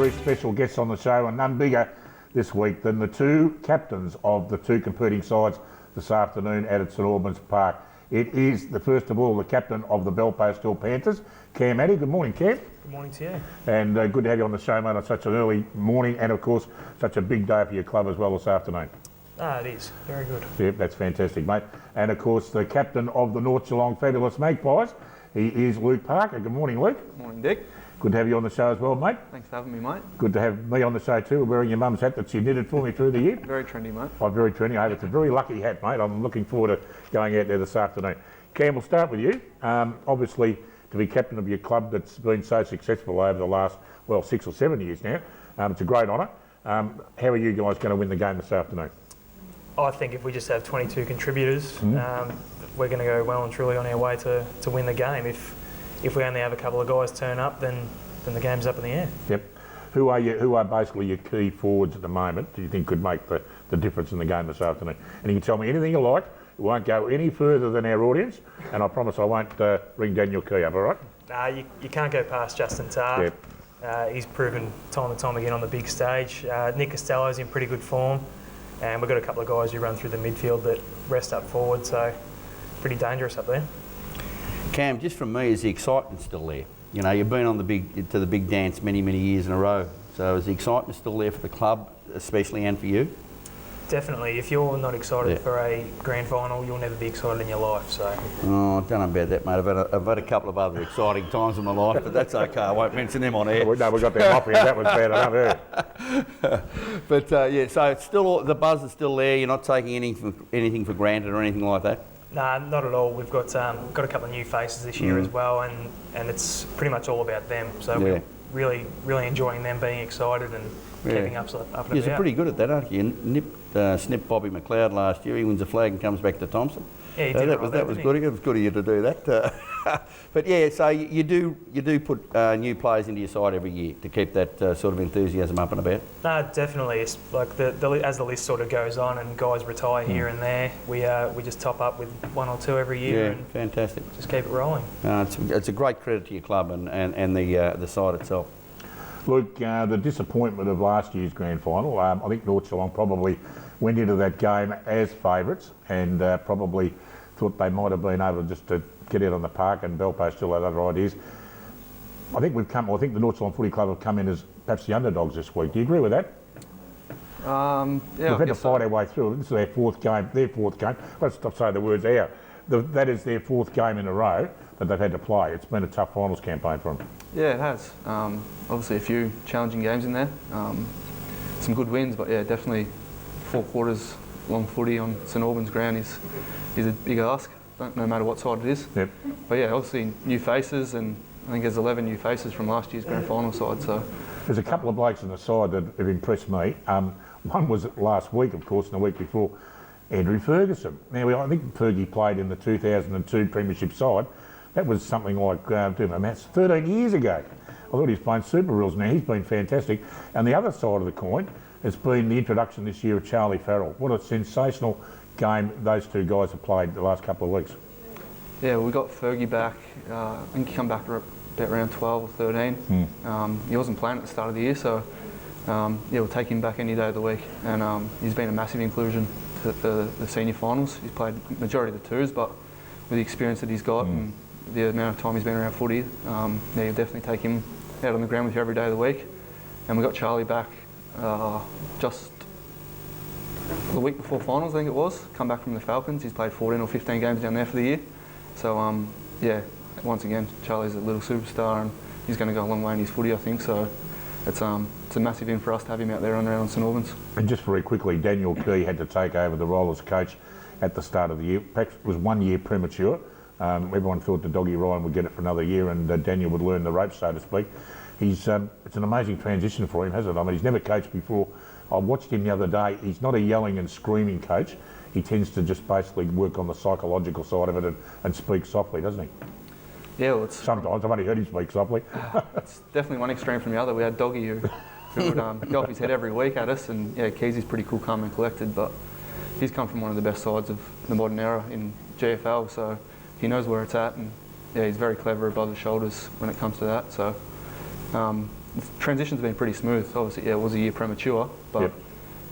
very special guests on the show, and none bigger this week than the two captains of the two competing sides this afternoon at St Albans Park. It is, first of all, the captain of the Belfast Hill Panthers, Cam Addy. Good morning, Cam. Good morning to you. And good to have you on the show, mate, on such an early morning, and of course, such a big day for your club as well this afternoon. It is. Very good. Yep, that's fantastic, mate. And of course, the captain of the North Geelong Fabulous Magpies, he is Luke Parker. Good morning, Luke. Good morning, Dick. Good to have you on the show as well, mate. Thanks for having me, mate. Good to have me on the show too, wearing your mum's hat that she knitted for me through the year. Very trendy, mate. Oh, very trendy. It's a very lucky hat, mate. I'm looking forward to going out there this afternoon. Cam, we'll start with you. Obviously, to be captain of your club that's been so successful over the last, 6 or 7 years now, it's a great honour. How are you guys going to win the game this afternoon? I think if we just have 22 contributors, we're going to go well and truly on our way to win the game. If we only have a couple of guys turn up, then the game's up in the air. Yep. Who are basically your key forwards at the moment do you think could make the difference in the game this afternoon? And you can tell me anything you like. It won't go any further than our audience, and I promise I won't ring Daniel Key up, all right? You can't go past Justin Tarr. Yep. He's proven time and time again on the big stage. Nick Costello's in pretty good form, and we've got a couple of guys who run through the midfield that rest up forward, so pretty dangerous up there. Cam, just from me, is the excitement still there? You know, you've been on the big dance many years in a row. So is the excitement still there for the club, especially, and for you? Definitely. If you're not excited for a grand final, you'll never be excited in your life. So. Oh, I don't know about that, mate. I've had a couple of other exciting times in my life, but that's okay. I won't mention them on air. No, we got them off here. That was bad enough. But so it's still, the buzz is still there. You're not taking anything for granted or anything like that. Nah, not at all. We've got a couple of new faces this year as well, and it's pretty much all about them. So we're really enjoying them being excited and keeping up and about. You're pretty good at that, aren't you? Snipped Bobby McLeod last year. He wins a flag and comes back to Thompson. Yeah, he did that was good. It was good of you to do that. But yeah, so you do put new players into your side every year to keep that sort of enthusiasm up and about. No, definitely. It's like as the list sort of goes on and guys retire here and there, we just top up with one or two every year. Yeah, fantastic. Just keep it rolling. It's a great credit to your club and the side itself. Luke, the disappointment of last year's grand final, I think North Geelong probably went into that game as favourites and probably thought they might have been able just to get out on the park, and Belfast still had other ideas. I think the North Geelong Footy Club have come in as perhaps the underdogs this week. Do you agree with that? Yeah, we've had to fight our way through. This is their fourth game. Let's stop saying the words out. That is their fourth game in a row that they've had to play. It's been a tough finals campaign for them. Yeah, it has. Obviously a few challenging games in there. Some good wins, but yeah, definitely 4 quarters long footy on St Albans ground is a big ask, no matter what side it is. Yep. But yeah, obviously new faces, and I think there's 11 new faces from last year's grand final side. So there's a couple of blokes on the side that have impressed me. One was last week, of course, and the week before, Andrew Ferguson. Now, I think Fergie played in the 2002 Premiership side. That was something like 13 years ago. I thought he was playing Super Rules now. He's been fantastic. And the other side of the coin has been the introduction this year of Charlie Farrell. What a sensational game those two guys have played the last couple of weeks. Yeah, we got Fergie back. I think he come back about around 12 or 13. He wasn't playing at the start of the year, so we'll take him back any day of the week. And he's been a massive inclusion for the senior finals. He's played majority of the twos, but with the experience that he's got and the amount of time he's been around footy, you'll definitely take him out on the ground with you every day of the week. And we got Charlie back just the week before finals, I think it was. Come back from the Falcons. He's played 14 or 15 games down there for the year. So once again, Charlie's a little superstar, and he's going to go a long way in his footy, I think. So it's a massive in for us to have him out there on around St Albans. And just very quickly, Daniel Key had to take over the role as coach at the start of the year. Perhaps it was 1 year premature. Everyone thought the doggy Ryan would get it for another year, and Daniel would learn the ropes, so to speak. It's an amazing transition for him, hasn't it? I mean, he's never coached before. I watched him the other day. He's not a yelling and screaming coach. He tends to just basically work on the psychological side of it and speak softly, doesn't he? Yeah, well, sometimes I've only heard him speak softly. It's definitely one extreme from the other. We had Doggy who would go off his head every week at us, and yeah, Keezy's pretty cool, calm and collected, but he's come from one of the best sides of the modern era in GFL, so he knows where it's at, and yeah, he's very clever above the shoulders when it comes to that. So the transition's been pretty smooth. Obviously, yeah, it was a year premature, but Yep.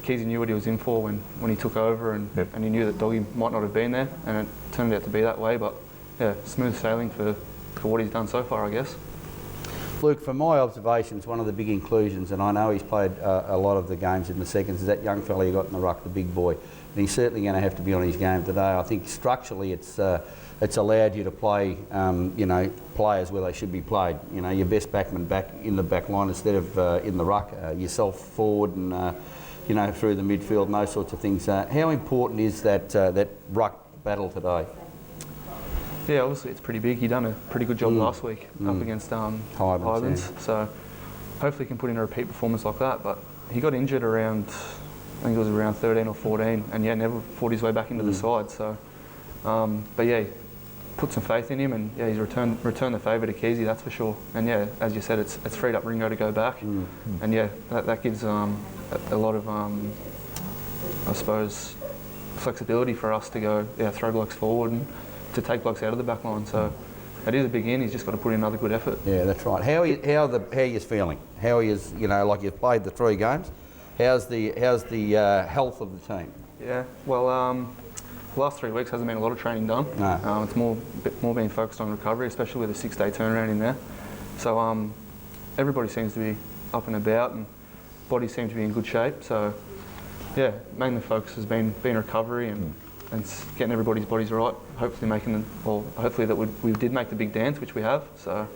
Keezy knew what he was in for when he took over, and, Yep. and he knew that Doggy might not have been there, and it turned out to be that way. But yeah, smooth sailing for what he's done so far, I guess. Luke, from my observations, one of the big inclusions, and I know he's played a lot of the games in the seconds, is that young fella you got in the ruck, the big boy. And he's certainly going to have to be on his game today. I think structurally it's allowed you to play, players where they should be played. You know, your best backman back in the back line instead of in the ruck, yourself forward and, through the midfield and those sorts of things. How important is that ruck battle today? Yeah, obviously it's pretty big. He done a pretty good job last week up against Highlands. Yeah. So hopefully he can put in a repeat performance like that. But he got injured around, I think it was around 13 or 14, and yeah, never fought his way back into the side. So, but yeah, put some faith in him, and yeah, he's returned the favour to Keezy, that's for sure. And yeah, as you said, it's freed up Ringo to go back, and yeah, that gives a lot of I suppose flexibility for us to go throw blokes forward and to take blokes out of the back line. So it is a big in. He's just got to put in another good effort. Yeah, that's right. How are you feeling? How are you? Like you've played the 3 games. How's the health of the team? Yeah, well, the last 3 weeks hasn't been a lot of training done. No. It's bit more being focused on recovery, especially with a 6-day turnaround in there. So everybody seems to be up and about, and bodies seem to be in good shape. So yeah, mainly focus has been recovery and getting everybody's bodies right. Hopefully that we did make the big dance, which we have. So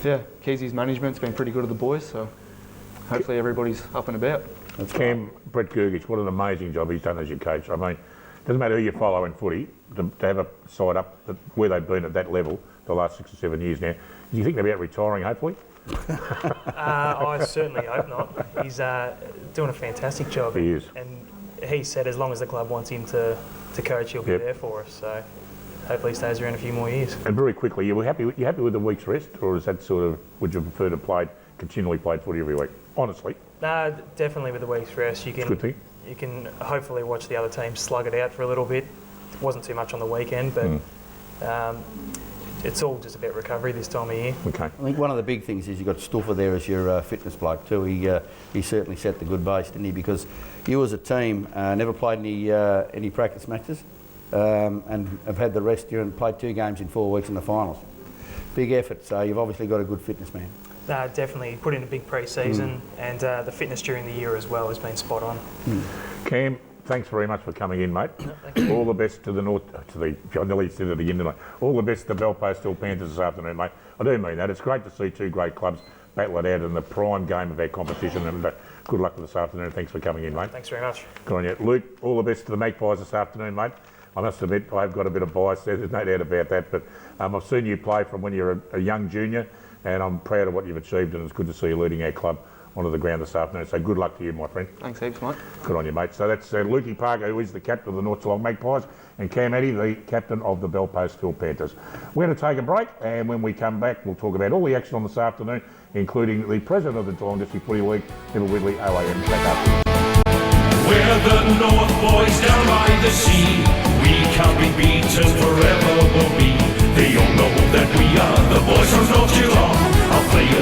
yeah, Keezy's management's been pretty good at the boys. So hopefully everybody's up and about. Cam, Brett Gergich, what an amazing job he's done as your coach. I mean, it doesn't matter who you follow in footy, to have a side up where they've been at that level the last 6 or 7 years now. Do you think about retiring, hopefully? I certainly hope not. He's doing a fantastic job. He is. And he said as long as the club wants him to coach, he'll be Yep. there for us. So hopefully he stays around a few more years. And very quickly, you happy with the week's rest, or is that sort of, would you prefer to continually play footy every week? Honestly, No, definitely with the week's rest, it's a good thing. you can hopefully watch the other team slug it out for a little bit. It wasn't too much on the weekend, but it's all just about recovery this time of year. Okay. I think one of the big things is you've got Stuffer there as your fitness bloke too. He certainly set the good base, didn't he? Because you as a team never played any practice matches and have had the rest here and played 2 games in 4 weeks in the finals. Big effort, so you've obviously got a good fitness man. Definitely put in a big pre-season, and the fitness during the year as well has been spot on. Cam, thanks very much for coming in, mate. All the best to the I nearly said it again tonight. All the best to Belpost Steel Panthers this afternoon, mate. I do mean that. It's great to see 2 great clubs battle it out in the prime game of our competition, and good luck with this afternoon. Thanks for coming in, mate. Thanks very much. Good on you. Luke, all the best to the Magpies this afternoon, mate. I must admit, I've got a bit of bias there, there's no doubt about that, but I've seen you play from when you're a young junior, and I'm proud of what you've achieved, and it's good to see you leading our club onto the ground this afternoon. So good luck to you, my friend. Thanks heaps, mate. Good on you, mate. So that's Lukey Parker, who is the captain of the North Geelong Magpies, and Cam Addy, the captain of the Belpost Steel Panthers. We're going to take a break, and when we come back, we'll talk about all the action on this afternoon, including the president of the Geelong District Footy League, Little Widley OAM. Back up. We're the North Boys down by the sea. We can't be beaten, forever will be. They all know that we are the boys from North Geelong. Our players